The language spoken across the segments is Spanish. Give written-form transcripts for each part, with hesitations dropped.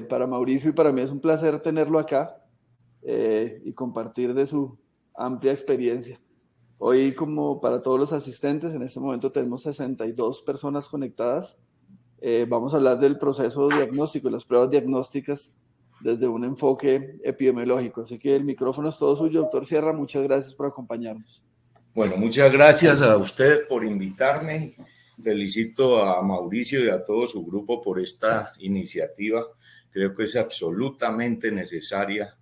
Para Mauricio y para mí es un placer tenerlo acá y compartir de su amplia experiencia. Hoy, como para todos los asistentes, en este momento tenemos 62 personas conectadas. Vamos a hablar del proceso diagnóstico, las pruebas diagnósticas desde un enfoque epidemiológico. Así que el micrófono es todo suyo, doctor Sierra. Muchas gracias por acompañarnos. Bueno, muchas gracias a usted por invitarme. Felicito a Mauricio y a todo su grupo por esta iniciativa. Creo que es absolutamente necesaria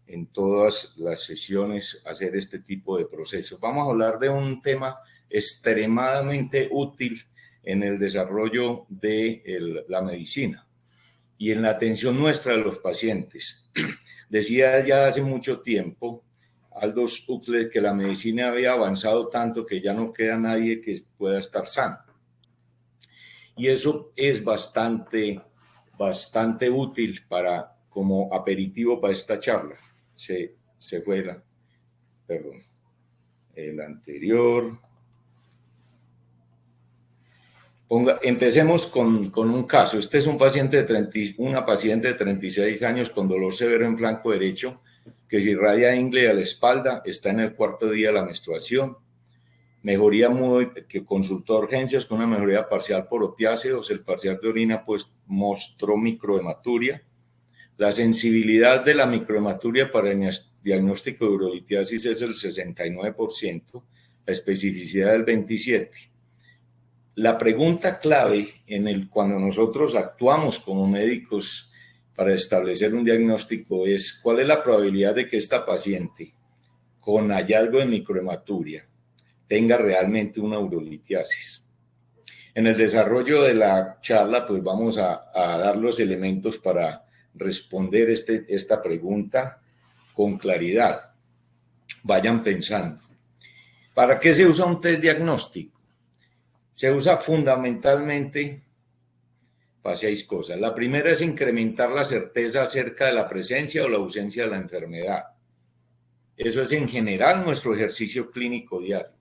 en todas las sesiones hacer este tipo de procesos. Vamos a hablar de un tema extremadamente útil en el desarrollo de la medicina y en la atención nuestra de los pacientes. Decía ya hace mucho tiempo Aldous Huxley que la medicina había avanzado tanto que ya no queda nadie que pueda estar sano. Y eso es bastante útil como aperitivo para esta charla. Se fue el anterior. Empecemos con un caso. Este es una paciente de 36 años con dolor severo en flanco derecho que se irradia ingle a la espalda, está en el cuarto día de la menstruación, que consultó a urgencias con una mejoría parcial por opiáceos, el parcial de orina pues mostró microhematuria. La sensibilidad de la microhematuria para el diagnóstico de urolitiasis es el 69%, la especificidad del 27%. La pregunta clave cuando nosotros actuamos como médicos para establecer un diagnóstico es ¿cuál es la probabilidad de que esta paciente con hallazgo de microhematuria tenga realmente una urolitiasis? En el desarrollo de la charla pues vamos a dar los elementos para responder esta pregunta con claridad. Vayan pensando. ¿Para qué se usa un test diagnóstico? Se usa fundamentalmente para 6 cosas. La primera es incrementar la certeza acerca de la presencia o la ausencia de la enfermedad. Eso es en general nuestro ejercicio clínico diario,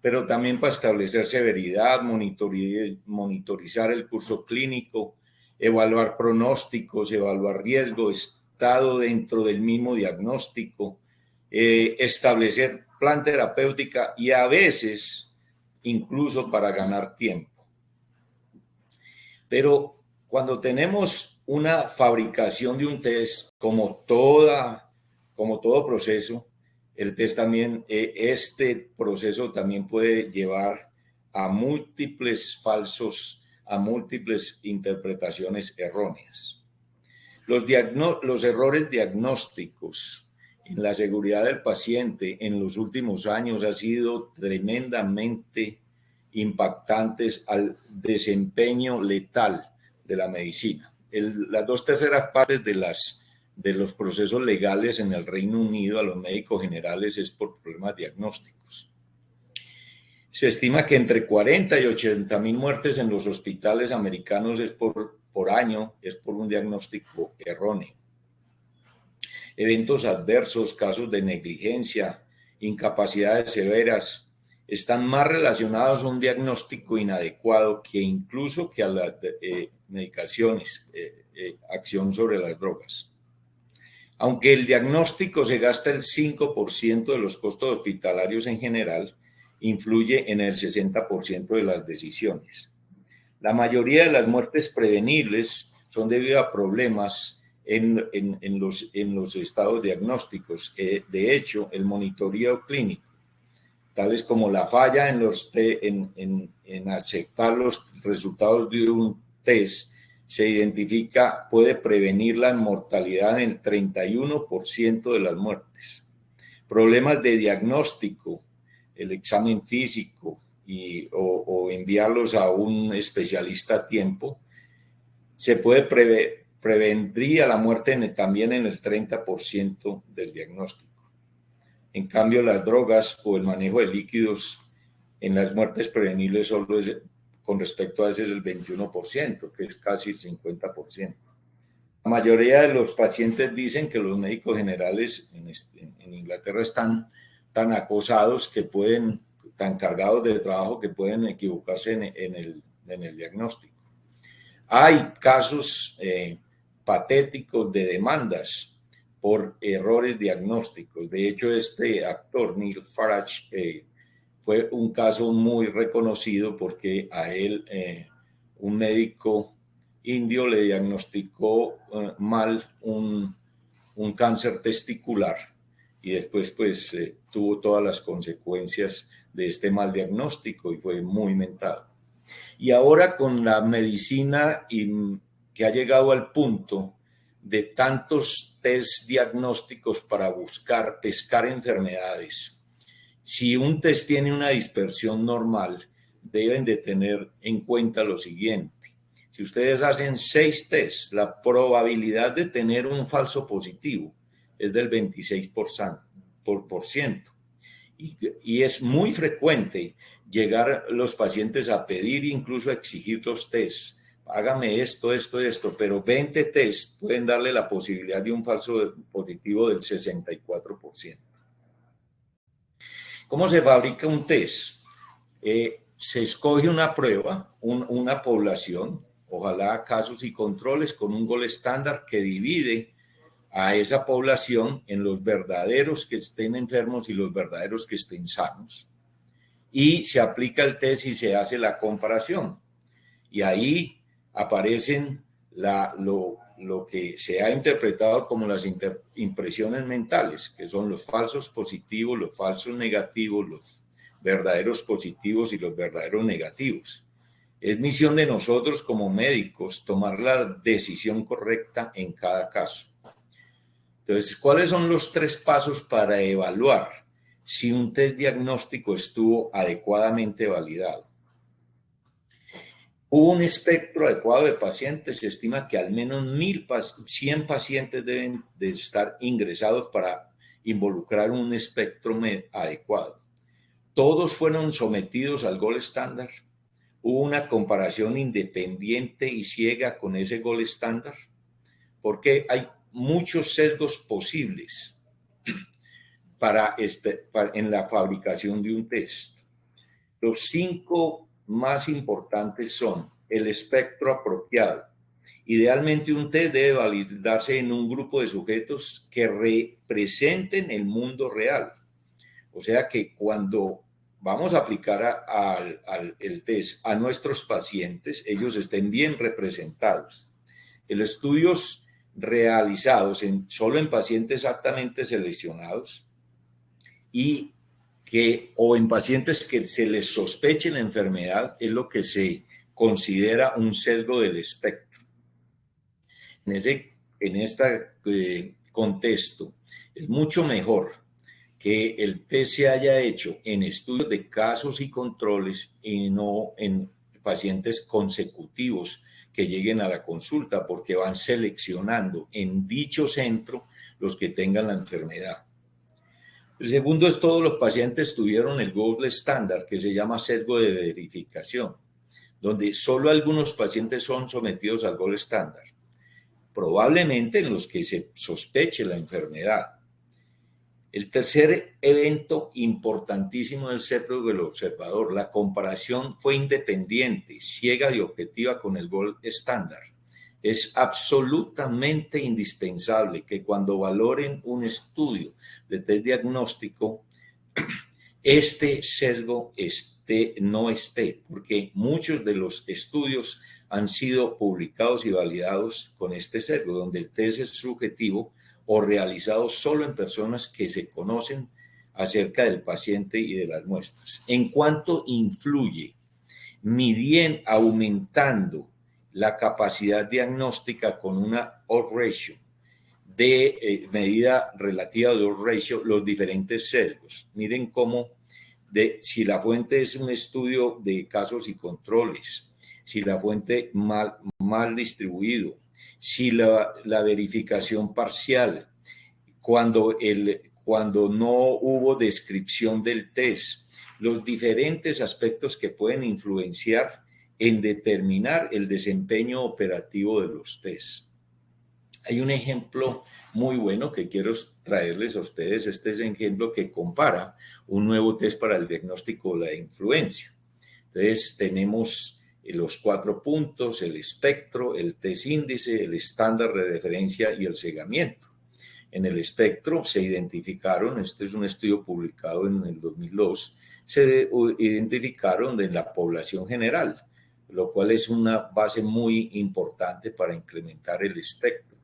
pero también para establecer severidad, monitorizar el curso clínico, evaluar pronósticos, evaluar riesgo, estado dentro del mismo diagnóstico, establecer plan terapéutica y a veces incluso para ganar tiempo. Pero cuando tenemos una fabricación de un test, como todo proceso, el test también, este proceso también puede llevar a múltiples interpretaciones erróneas. Los errores diagnósticos en la seguridad del paciente en los últimos años han sido tremendamente impactantes al desempeño letal de la medicina. Las 2/3 partes de los procesos legales en el Reino Unido a los médicos generales es por problemas diagnósticos. Se estima que entre 40 y 80 mil muertes en los hospitales americanos por año es por un diagnóstico erróneo. Eventos adversos, casos de negligencia, incapacidades severas, están más relacionados a un diagnóstico inadecuado que incluso a las medicaciones, acción sobre las drogas. Aunque el diagnóstico se gasta el 5% de los costos hospitalarios en general, influye en el 60% de las decisiones. La mayoría de las muertes prevenibles son debido a problemas en los estados diagnósticos. De hecho, el monitoreo clínico, tales como la falla en aceptar los resultados de un test, puede prevenir la mortalidad en el 31% de las muertes. Problemas de diagnóstico, el examen físico o enviarlos a un especialista a tiempo, prevendría la muerte también en el 30% del diagnóstico. En cambio, las drogas o el manejo de líquidos en las muertes prevenibles solo es, con respecto a ese, es el 21%, que es casi el 50%. La mayoría de los pacientes dicen que los médicos generales en Inglaterra están tan acosados tan cargados de trabajo que pueden equivocarse en el diagnóstico. Hay casos patéticos de demandas por errores diagnósticos. De hecho, este actor, Neil Farage, fue un caso muy reconocido porque a él un médico indio le diagnosticó mal un cáncer testicular y después pues tuvo todas las consecuencias de este mal diagnóstico y fue muy mentado. Y ahora con la medicina que ha llegado al punto de tantos test diagnósticos para pescar enfermedades, si un test tiene una dispersión normal, deben de tener en cuenta lo siguiente. Si ustedes hacen 6 tests, la probabilidad de tener un falso positivo es del 26%. Y es muy frecuente llegar los pacientes a pedir, incluso a exigir los tests. Hágame esto, pero 20 tests pueden darle la posibilidad de un falso positivo del 64%. ¿Cómo se fabrica un test? Se escoge una prueba, una población, ojalá casos y controles, con un gol estándar que divide a esa población en los verdaderos que estén enfermos y los verdaderos que estén sanos. Y se aplica el test y se hace la comparación. Y ahí aparecen lo que se ha interpretado como las impresiones mentales, que son los falsos positivos, los falsos negativos, los verdaderos positivos y los verdaderos negativos. Es misión de nosotros como médicos tomar la decisión correcta en cada caso. Entonces, ¿cuáles son los 3 pasos para evaluar si un test diagnóstico estuvo adecuadamente validado? Hubo un espectro adecuado de pacientes. Se estima que al menos 100 pacientes deben de estar ingresados para involucrar un espectro adecuado. Todos fueron sometidos al gol estándar. Hubo una comparación independiente y ciega con ese gol estándar, porque hay muchos sesgos posibles en la fabricación de un test. Los 5 más importantes son el espectro apropiado. Idealmente un test debe validarse en un grupo de sujetos que representen el mundo real. O sea que cuando vamos a aplicar el test a nuestros pacientes, ellos estén bien representados. En los estudios realizados solo en pacientes aptamente seleccionados o en pacientes que se les sospeche la enfermedad es lo que se considera un sesgo del espectro. En este contexto es mucho mejor que el test se haya hecho en estudios de casos y controles y no en pacientes consecutivos que lleguen a la consulta, porque van seleccionando en dicho centro los que tengan la enfermedad. El segundo es todos los pacientes tuvieron el gold estándar, que se llama sesgo de verificación, donde solo algunos pacientes son sometidos al gold estándar, probablemente en los que se sospeche la enfermedad. El tercer evento importantísimo del sesgo del observador, la comparación fue independiente, ciega y objetiva con el gold estándar. Es absolutamente indispensable que cuando valoren un estudio de test diagnóstico, este sesgo no esté, porque muchos de los estudios han sido publicados y validados con este sesgo, donde el test es subjetivo o realizado solo en personas que se conocen acerca del paciente y de las muestras. En cuanto influye, aumentando la capacidad diagnóstica con una odds ratio, de medida relativa de odds ratio, los diferentes sesgos. Miren cómo, si la fuente es un estudio de casos y controles, si la fuente mal distribuido, si la verificación parcial, cuando no hubo descripción del test, los diferentes aspectos que pueden influenciar en determinar el desempeño operativo de los tests. Hay un ejemplo muy bueno que quiero traerles a ustedes. Este es el ejemplo que compara un nuevo test para el diagnóstico de la influencia. Entonces tenemos los 4 puntos, el espectro, el test índice, el estándar de referencia y el cegamiento. En el espectro se identificaron, este es un estudio publicado en el 2002, se identificaron en la población general, lo cual es una base muy importante para incrementar el espectro.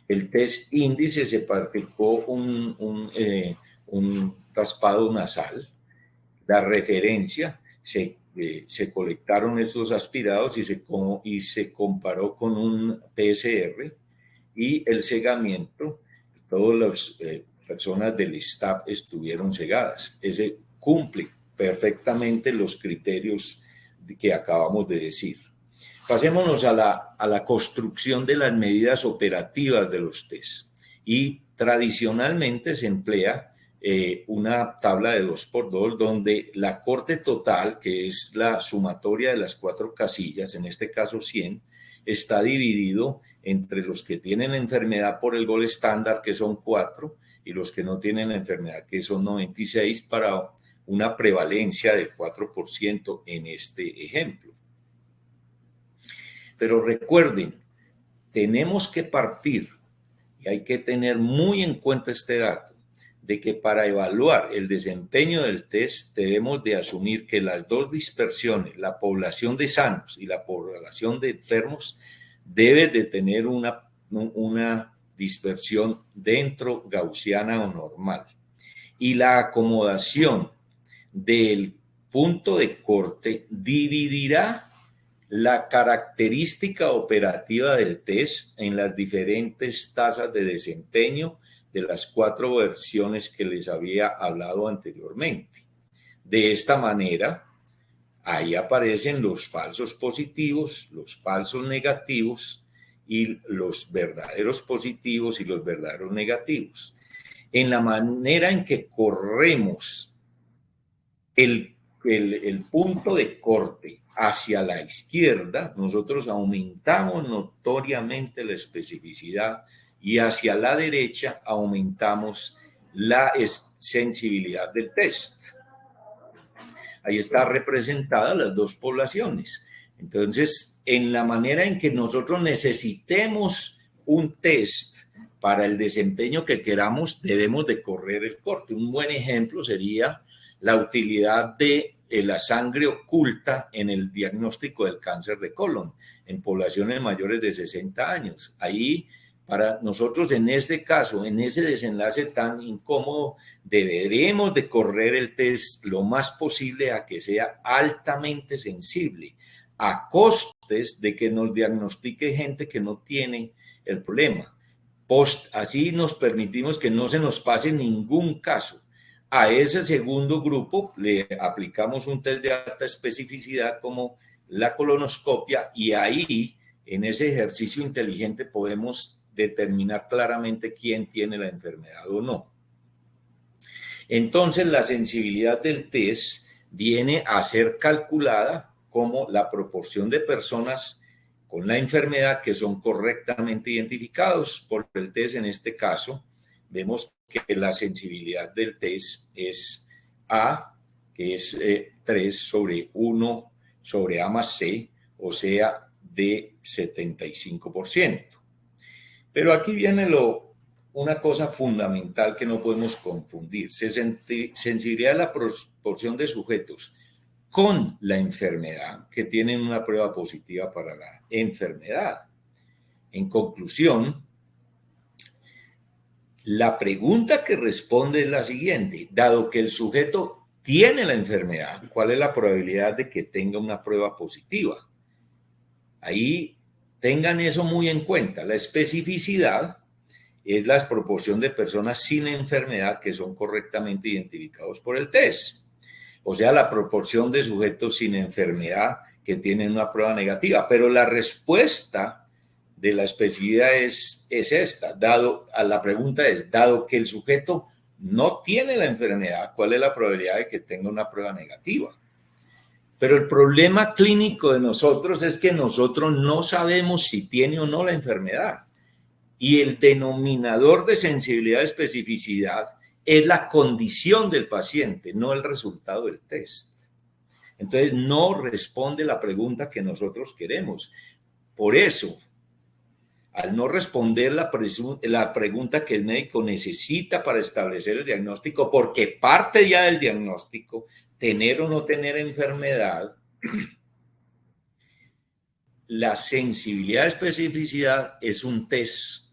El test índice se practicó un raspado nasal. La referencia, se colectaron estos aspirados y se comparó con un PSR, y el cegamiento, todas las personas del staff estuvieron cegadas. Ese cumple perfectamente los criterios que acabamos de decir. Pasémonos a la construcción de las medidas operativas de los test. Y tradicionalmente se emplea una tabla de 2x2 donde la corte total, que es la sumatoria de las 4 casillas, en este caso 100, está dividido entre los que tienen enfermedad por el gol estándar, que son 4, y los que no tienen la enfermedad, que son 96, para una prevalencia de 4% en este ejemplo. Pero recuerden, tenemos que partir, y hay que tener muy en cuenta este dato, de que para evaluar el desempeño del test debemos de asumir que las 2 dispersiones, la población de sanos y la población de enfermos, debe de tener una dispersión dentro gaussiana o normal. Y la acomodación del punto de corte dividirá la característica operativa del test en las diferentes tasas de desempeño de las 4 versiones que les había hablado anteriormente. De esta manera, ahí aparecen los falsos positivos, los falsos negativos y los verdaderos positivos y los verdaderos negativos. En la manera en que corremos el punto de corte hacia la izquierda, nosotros aumentamos notoriamente la especificidad, y hacia la derecha aumentamos la sensibilidad del test. Ahí está representadas las 2 poblaciones. Entonces, en la manera en que nosotros necesitemos un test para el desempeño que queramos, debemos de correr el corte. Un buen ejemplo sería la utilidad de la sangre oculta en el diagnóstico del cáncer de colon en poblaciones mayores de 60 años. Ahí, para nosotros, en este caso, en ese desenlace tan incómodo, deberemos de correr el test lo más posible a que sea altamente sensible, a costes de que nos diagnostique gente que no tiene el problema. Así nos permitimos que no se nos pase ningún caso. A ese segundo grupo le aplicamos un test de alta especificidad como la colonoscopia, y ahí, en ese ejercicio inteligente, podemos determinar claramente quién tiene la enfermedad o no. Entonces, la sensibilidad del test viene a ser calculada como la proporción de personas con la enfermedad que son correctamente identificados por el test. En este caso, vemos que la sensibilidad del test es A, que es 3 sobre 1 sobre A más C, o sea, de 75%. Pero aquí viene una cosa fundamental que no podemos confundir. Sensibilidad de la proporción de sujetos con la enfermedad que tienen una prueba positiva para la enfermedad. En conclusión, la pregunta que responde es la siguiente: dado que el sujeto tiene la enfermedad, ¿cuál es la probabilidad de que tenga una prueba positiva? Ahí tengan eso muy en cuenta. La especificidad es la proporción de personas sin enfermedad que son correctamente identificados por el test. O sea, la proporción de sujetos sin enfermedad que tienen una prueba negativa. Pero la respuesta de la especificidad es esta. La pregunta es, dado que el sujeto no tiene la enfermedad, ¿cuál es la probabilidad de que tenga una prueba negativa? Pero el problema clínico de nosotros es que nosotros no sabemos si tiene o no la enfermedad. Y el denominador de sensibilidad y especificidad es la condición del paciente, no el resultado del test. Entonces no responde la pregunta que nosotros queremos. Por eso, al no responder la pregunta que el médico necesita para establecer el diagnóstico, porque parte ya del diagnóstico, tener o no tener enfermedad, la sensibilidad de especificidad es un test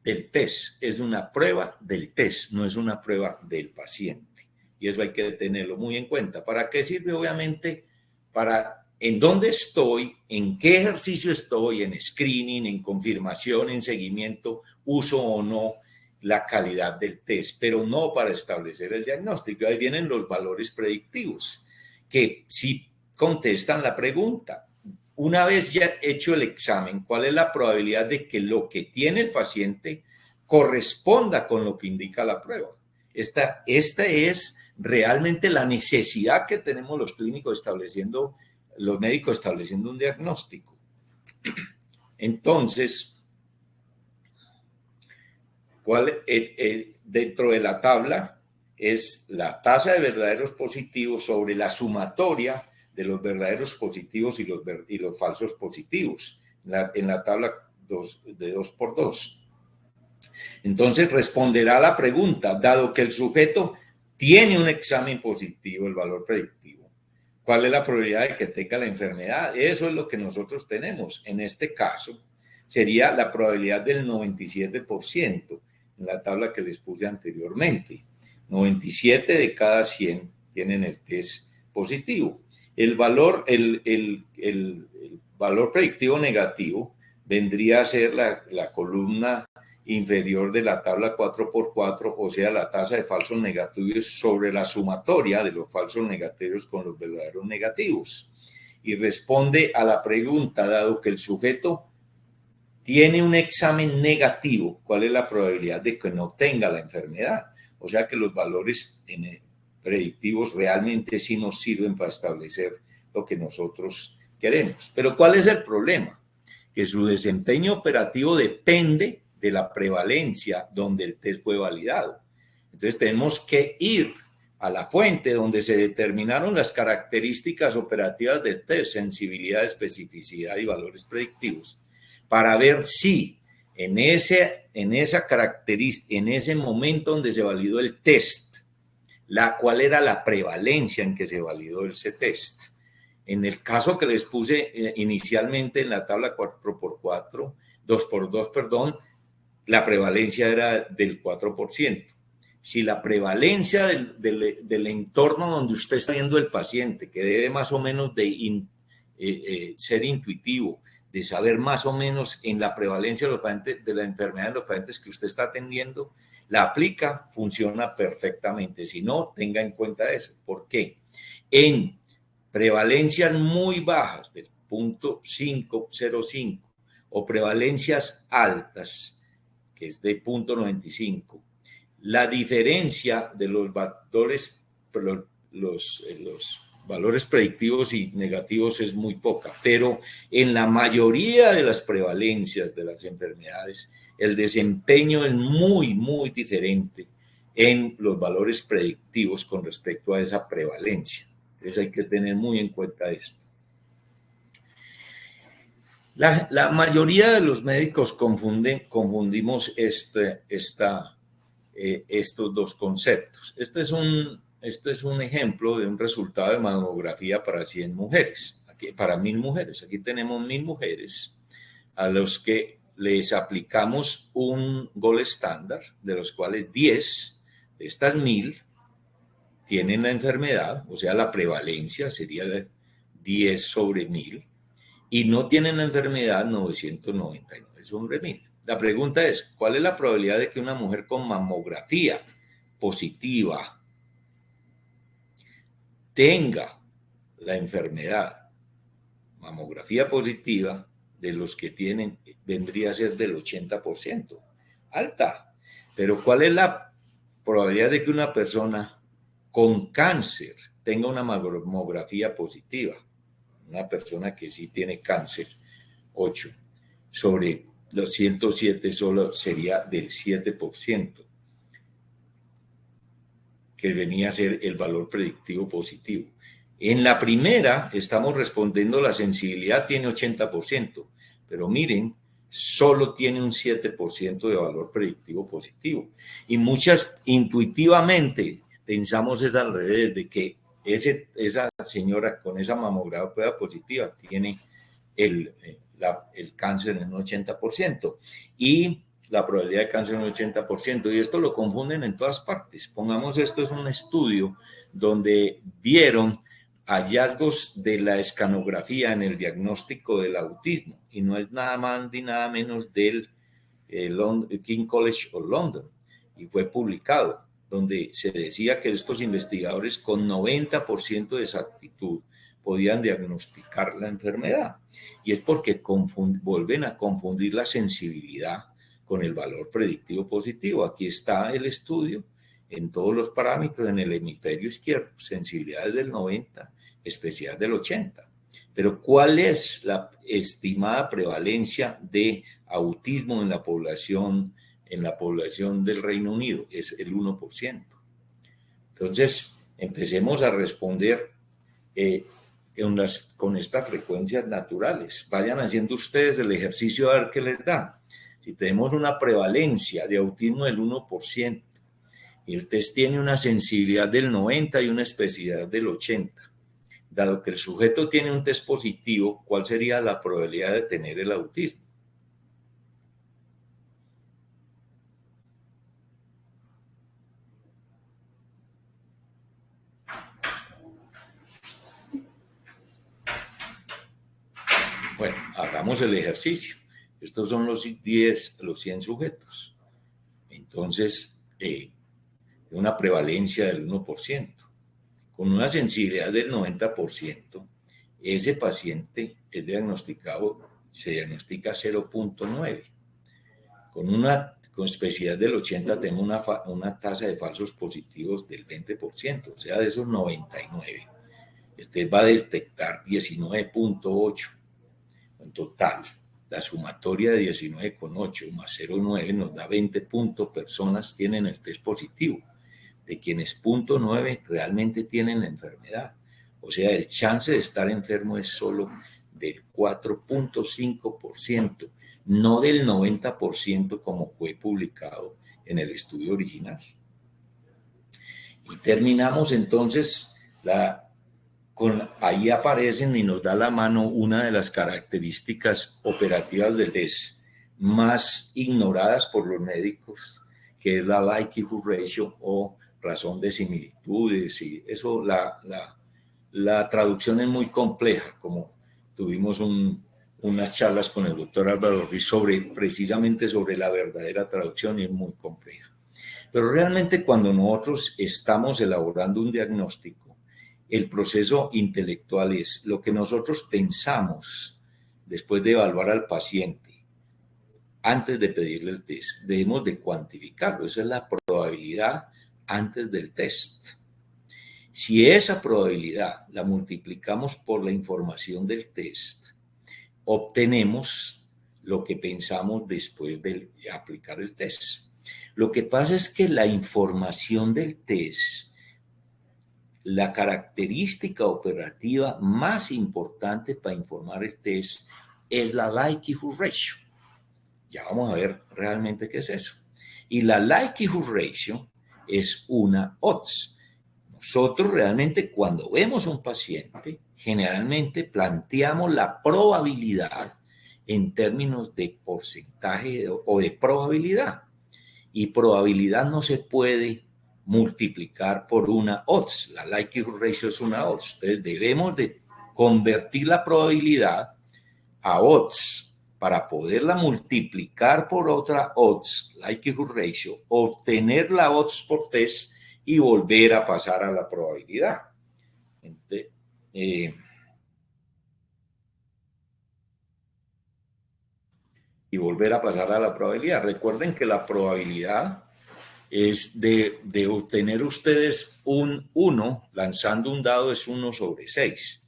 del test, es una prueba del test, no es una prueba del paciente. Y eso hay que tenerlo muy en cuenta. ¿Para qué sirve? Obviamente, para en dónde estoy, en qué ejercicio estoy, en screening, en confirmación, en seguimiento, uso o no la calidad del test, pero no para establecer el diagnóstico. Ahí vienen los valores predictivos, que sí contestan la pregunta. Una vez ya hecho el examen, ¿cuál es la probabilidad de que lo que tiene el paciente corresponda con lo que indica la prueba? Esta es realmente la necesidad que tenemos los clínicos los médicos estableciendo un diagnóstico. Entonces, dentro de la tabla es la tasa de verdaderos positivos sobre la sumatoria de los verdaderos positivos y los falsos positivos, en la tabla de 2x2. Entonces responderá a la pregunta, dado que el sujeto tiene un examen positivo, el valor predictivo, ¿cuál es la probabilidad de que tenga la enfermedad? Eso es lo que nosotros tenemos. En este caso, sería la probabilidad del 97%, en la tabla que les puse anteriormente. 97 de cada 100 tienen el test positivo. El valor predictivo negativo vendría a ser la columna inferior de la tabla 4x4, o sea, la tasa de falsos negativos sobre la sumatoria de los falsos negativos con los verdaderos negativos. Y responde a la pregunta, dado que el sujeto tiene un examen negativo, ¿cuál es la probabilidad de que no tenga la enfermedad? O sea que los valores predictivos realmente sí nos sirven para establecer lo que nosotros queremos. Pero ¿cuál es el problema? Que su desempeño operativo depende de la prevalencia donde el test fue validado. Entonces tenemos que ir a la fuente donde se determinaron las características operativas del test, sensibilidad, especificidad y valores predictivos, para ver si en esa característica, en ese momento donde se validó el test, cuál era la prevalencia en que se validó ese test. En el caso que les puse inicialmente en la tabla 4x4, 2x2, perdón, la prevalencia era del 4%. Si la prevalencia del entorno donde usted está viendo el paciente, que debe más o menos ser intuitivo, de saber más o menos en la prevalencia de los pacientes, de la enfermedad de los pacientes que usted está atendiendo, la aplica, funciona perfectamente. Si no, tenga en cuenta eso. ¿Por qué? En prevalencias muy bajas, del 0.505, o prevalencias altas, que es de 0.95, la diferencia de los valores predictivos y negativos es muy poca, pero en la mayoría de las prevalencias de las enfermedades, el desempeño es muy, muy diferente en los valores predictivos con respecto a esa prevalencia. Entonces hay que tener muy en cuenta esto. La mayoría de los médicos confundimos estos dos conceptos. Este es un ejemplo de un resultado de mamografía para 100 mujeres, para 1000 mujeres. Aquí tenemos 1000 mujeres a los que les aplicamos un gold estándar, de los cuales 10 de estas 1000 tienen la enfermedad, o sea, la prevalencia sería de 10 sobre 1000, y no tienen la enfermedad 999 sobre 1000. La pregunta es, ¿cuál es la probabilidad de que una mujer con mamografía positiva tenga la enfermedad? Mamografía positiva de los que tienen vendría a ser del 80%. Alta. Pero ¿cuál es la probabilidad de que una persona con cáncer tenga una mamografía positiva? Una persona que sí tiene cáncer, 8 sobre los 107 solo sería del 7%, que venía a ser el valor predictivo positivo. En la primera estamos respondiendo, la sensibilidad tiene 80%, pero miren, solo tiene un 7% de valor predictivo positivo. Y muchas intuitivamente pensamos es al revés, de que esa señora con esa mamografía positiva tiene el cáncer en un 80% y la probabilidad de cáncer en un 80%. Y esto lo confunden en todas partes. Pongamos, esto es un estudio donde vieron hallazgos de la escanografía en el diagnóstico del autismo, y no es nada más ni nada menos del King College of London, y fue publicado, donde se decía que estos investigadores con 90% de exactitud podían diagnosticar la enfermedad, y es porque vuelven a confundir la sensibilidad con el valor predictivo positivo. Aquí está el estudio en todos los parámetros en el hemisferio izquierdo, sensibilidad del 90, especial del 80. Pero ¿cuál es la estimada prevalencia de autismo en la población del Reino Unido? Es el 1%. Entonces, empecemos a responder con estas frecuencias naturales. Vayan haciendo ustedes el ejercicio a ver qué les da. Si tenemos una prevalencia de autismo del 1%, y el test tiene una sensibilidad del 90 y una especificidad del 80. Dado que el sujeto tiene un test positivo, ¿cuál sería la probabilidad de tener el autismo? Bueno, hagamos el ejercicio. Estos son los 100 sujetos. Entonces, una prevalencia del 1%. Con una sensibilidad del 90%, ese paciente es diagnosticado, se diagnostica 0.9. Con especificidad del 80 tengo una tasa de falsos positivos del 20%, o sea, de esos 99. Usted va a detectar 19.8 en total. La sumatoria de 19,8 más 0,9 nos da 20 personas tienen el test positivo, de quienes 0.9 realmente tienen la enfermedad. O sea, el chance de estar enfermo es solo del 4.5%, no del 90% como fue publicado en el estudio original. Y terminamos entonces, ahí aparecen y nos da la mano una de las características operativas del test más ignoradas por los médicos, que es la likelihood ratio o razón de similitudes, y eso la traducción es muy compleja, como tuvimos unas charlas con el doctor Álvaro Ruiz precisamente sobre la verdadera traducción, y es muy compleja. Pero realmente cuando nosotros estamos elaborando un diagnóstico, el proceso intelectual es lo que nosotros pensamos después de evaluar al paciente. Antes de pedirle el test, debemos de cuantificarlo. Esa es la probabilidad antes del test. Si esa probabilidad la multiplicamos por la información del test, obtenemos lo que pensamos después de aplicar el test. Lo que pasa es que la información del test, la característica operativa más importante para informar el test es la likelihood ratio. Ya vamos a ver realmente qué es eso. Y la likelihood ratio es una odds. Nosotros realmente cuando vemos un paciente, generalmente planteamos la probabilidad en términos de porcentaje o de probabilidad. Y probabilidad no se puede multiplicar por una odds. La likelihood ratio es una odds. Entonces debemos de convertir la probabilidad a odds para poderla multiplicar por otra odds, likelihood ratio, obtener la odds por test y volver a pasar a la probabilidad. Entonces, y volver a pasar a la probabilidad. Recuerden que la probabilidad es de obtener ustedes un 1, lanzando un dado es 1 sobre 6.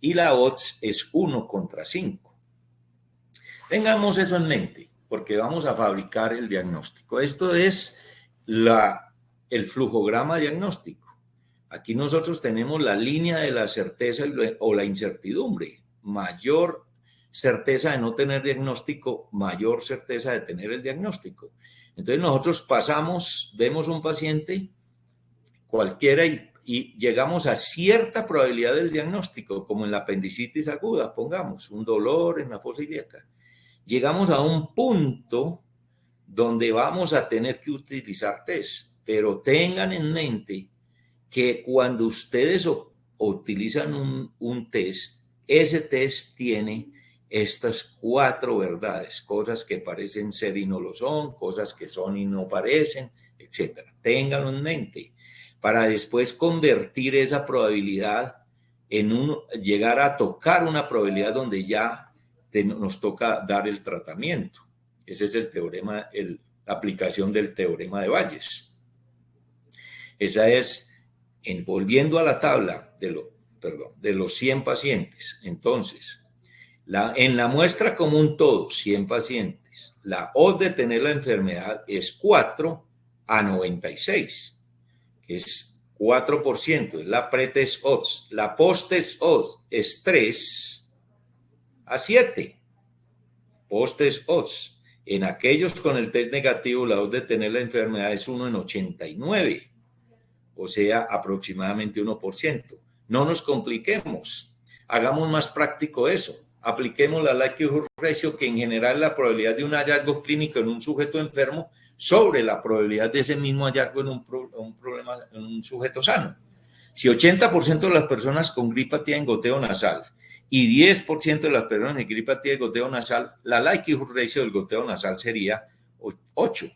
Y la odds es 1 contra 5. Tengamos eso en mente, porque vamos a fabricar el diagnóstico. Esto es el flujograma diagnóstico. Aquí nosotros tenemos la línea de la certeza o la incertidumbre. Mayor certeza de no tener diagnóstico, mayor certeza de tener el diagnóstico. Entonces nosotros pasamos, vemos un paciente cualquiera y llegamos a cierta probabilidad del diagnóstico, como en la apendicitis aguda, pongamos, un dolor en la fosa ilíaca. Llegamos a un punto donde vamos a tener que utilizar test, pero tengan en mente que cuando ustedes utilizan un test, ese test tiene estas 4 verdades, cosas que parecen ser y no lo son, cosas que son y no parecen, etc. Ténganlo en mente para después convertir esa probabilidad en llegar a tocar una probabilidad donde ya nos toca dar el tratamiento. Ese es el teorema, la aplicación del teorema de Bayes. Esa es, volviendo a la tabla de los 100 pacientes. Entonces, en la muestra común todos, 100 pacientes, la odds de tener la enfermedad es 4 a 96, que es 4%, es la pretest odds. La post-test odds es 3 a 7. Post-test odds. En aquellos con el test negativo, la odds de tener la enfermedad es 1 en 89, o sea, aproximadamente 1%. No nos compliquemos, hagamos más práctico eso. Apliquemos la likelihood ratio, que en general es la probabilidad de un hallazgo clínico en un sujeto enfermo sobre la probabilidad de ese mismo hallazgo en un sujeto sano. Si 80% de las personas con gripa tienen goteo nasal y 10% de las personas con gripa tienen goteo nasal, la likelihood ratio del goteo nasal sería 8.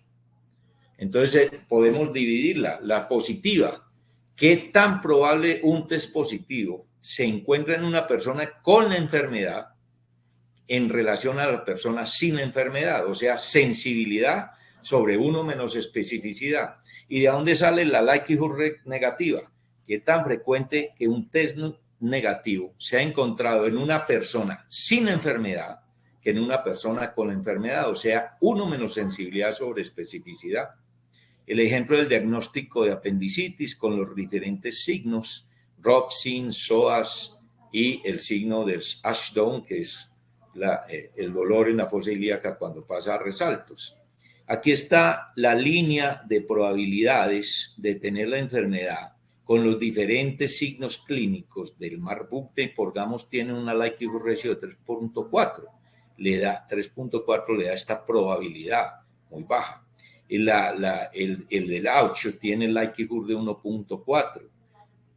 Entonces podemos dividirla. La positiva, ¿qué tan probable un test positivo se encuentra en una persona con la enfermedad en relación a la persona sin la enfermedad? O sea, sensibilidad sobre 1 menos especificidad. ¿Y de dónde sale la likelihood negativa? ¿Qué tan frecuente que un test negativo se ha encontrado en una persona sin enfermedad que en una persona con la enfermedad? O sea, 1 menos sensibilidad sobre especificidad. El ejemplo del diagnóstico de apendicitis con los diferentes signos, ROPSIN, SOAS y el signo del Ashdown, que es el dolor en la fosa ilíaca cuando pasa a resaltos. Aquí está la línea de probabilidades de tener la enfermedad con los diferentes signos clínicos del Marburg. Pongamos, tiene una likelihood ratio de 3.4. 3.4 le da esta probabilidad muy baja. El del 8 tiene likelihood de 1.4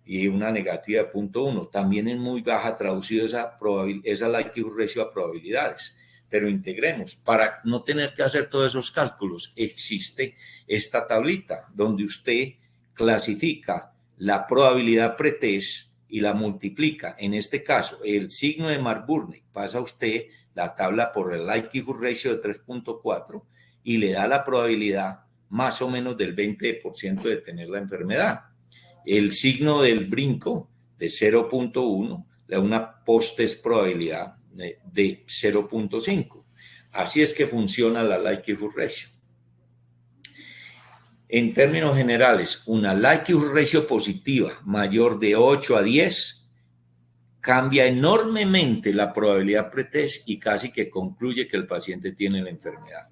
y una negativa de 0.1. También es muy baja traducido esa likelihood ratio a probabilidades. Pero integremos, para no tener que hacer todos esos cálculos, existe esta tablita donde usted clasifica la probabilidad pretest y la multiplica. En este caso, el signo de Marburg, pasa usted la tabla por el likelihood ratio de 3.4 y le da la probabilidad más o menos del 20% de tener la enfermedad. El signo del brinco de 0.1 le da una post-test probabilidad de 0.5. Así es que funciona la likelihood ratio. En términos generales, una likelihood ratio positiva mayor de 8 a 10 cambia enormemente la probabilidad pretest y casi que concluye que el paciente tiene la enfermedad.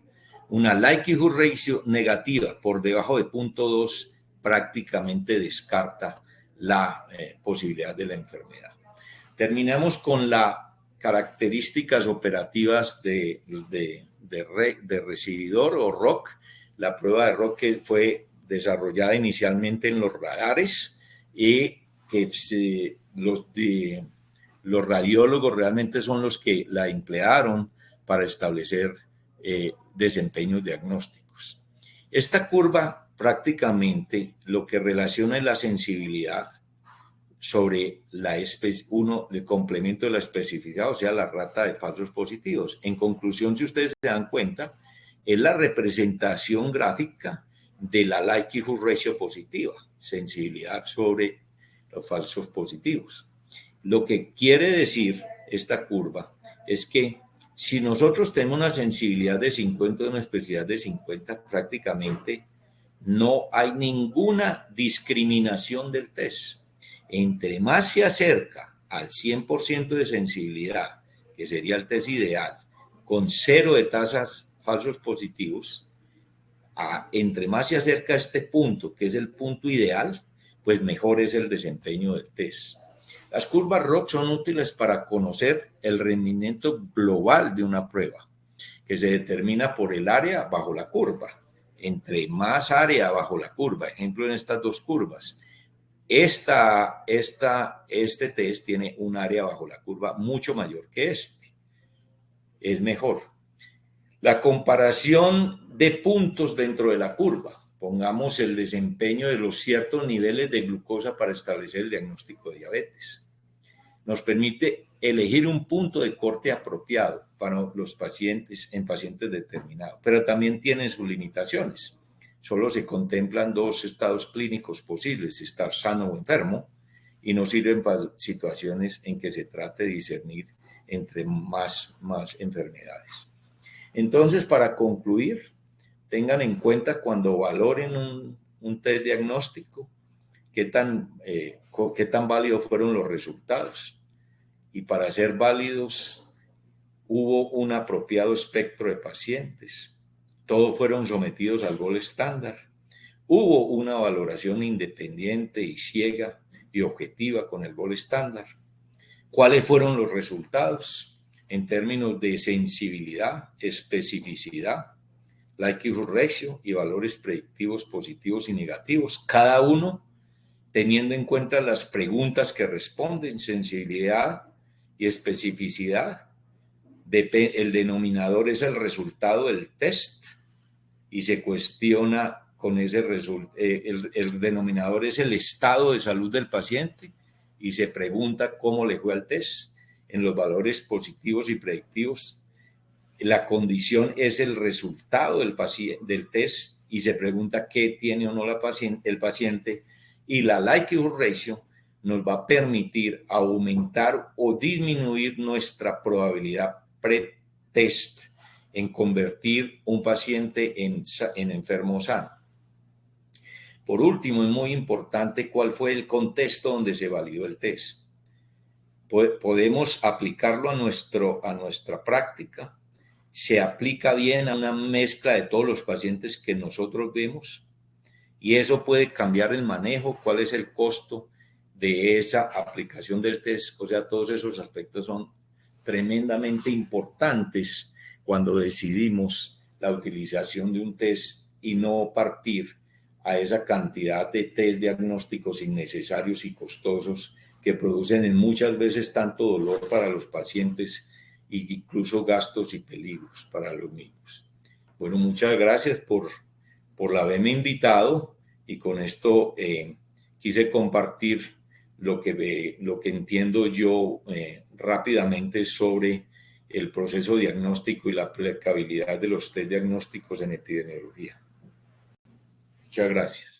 Una likelihood ratio negativa por debajo de 0.2 prácticamente descarta la posibilidad de la enfermedad. Terminamos con las características operativas de recibidor o ROC. La prueba de ROC que fue desarrollada inicialmente en los radares y que los radiólogos realmente son los que la emplearon para establecer desempeños diagnósticos. Esta curva prácticamente lo que relaciona es la sensibilidad sobre el complemento de la especificidad, o sea, la rata de falsos positivos. En conclusión, si ustedes se dan cuenta, es la representación gráfica de la likelihood ratio positiva, sensibilidad sobre los falsos positivos. Lo que quiere decir esta curva es que si nosotros tenemos una sensibilidad de 50 y una especificidad de 50, prácticamente no hay ninguna discriminación del test. Entre más se acerca al 100% de sensibilidad, que sería el test ideal, con 0 de tasas falsos positivos, entre más se acerca a este punto, que es el punto ideal, pues mejor es el desempeño del test. Las curvas ROC son útiles para conocer el rendimiento global de una prueba, que se determina por el área bajo la curva. Entre más área bajo la curva, ejemplo en estas dos curvas, este test tiene un área bajo la curva mucho mayor que este. Es mejor. La comparación de puntos dentro de la curva. Pongamos el desempeño de los ciertos niveles de glucosa para establecer el diagnóstico de diabetes. Nos permite elegir un punto de corte apropiado para los pacientes en pacientes determinados, pero también tiene sus limitaciones. Solo se contemplan 2 estados clínicos posibles, estar sano o enfermo, y no sirven para situaciones en que se trate de discernir entre más enfermedades. Entonces, para concluir, tengan en cuenta cuando valoren un test diagnóstico, qué tan válidos fueron los resultados. Y para ser válidos, hubo un apropiado espectro de pacientes. Todos fueron sometidos al gold estándar. Hubo una valoración independiente y ciega y objetiva con el gold estándar. ¿Cuáles fueron los resultados en términos de sensibilidad, especificidad, likelihood ratio y valores predictivos positivos y negativos? Cada uno teniendo en cuenta las preguntas que responden, sensibilidad y especificidad. El denominador es el resultado del test y se cuestiona con ese resultado. El denominador es el estado de salud del paciente y se pregunta cómo le fue al test. En los valores positivos y predictivos, la condición es el resultado del test y se pregunta qué tiene o no el paciente, y la likelihood ratio nos va a permitir aumentar o disminuir nuestra probabilidad pre-test en convertir un paciente en enfermo sano. Por último, es muy importante cuál fue el contexto donde se validó el test. Podemos aplicarlo a nuestra práctica. Se aplica bien a una mezcla de todos los pacientes que nosotros vemos y eso puede cambiar el manejo, cuál es el costo de esa aplicación del test. O sea, todos esos aspectos son tremendamente importantes cuando decidimos la utilización de un test y no partir a esa cantidad de test diagnósticos innecesarios y costosos que producen en muchas veces tanto dolor para los pacientes e incluso gastos y peligros para los mismos. Bueno, muchas gracias por haberme invitado y con esto quise compartir lo que entiendo yo rápidamente sobre el proceso diagnóstico y la aplicabilidad de los test diagnósticos en epidemiología. Muchas gracias.